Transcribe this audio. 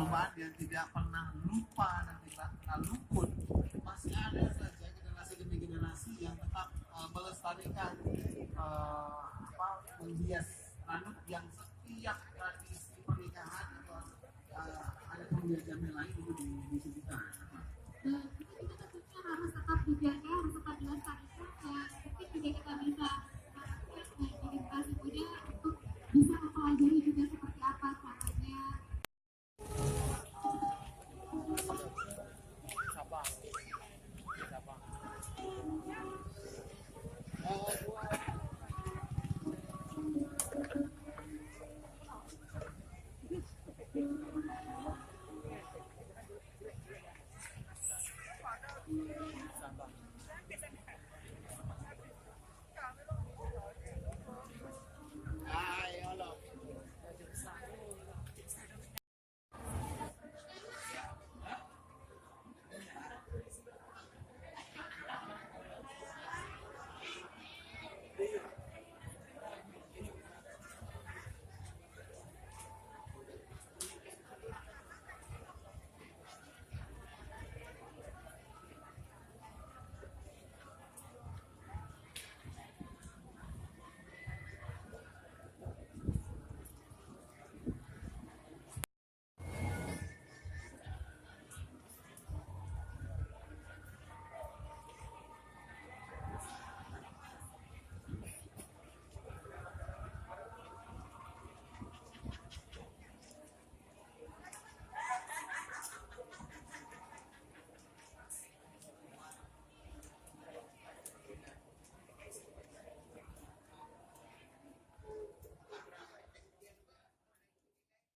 perubahan yang tidak pernah lupa dan tidak pernah luput. Masih ada saja generasi demi generasi yang tetap melestarikan menghias ranut yang setiap tradisi pernikahan atau ada pembiayaan lain itu disuguhkan. Dan kita juga tentunya harus tetap dijaga, harus tetap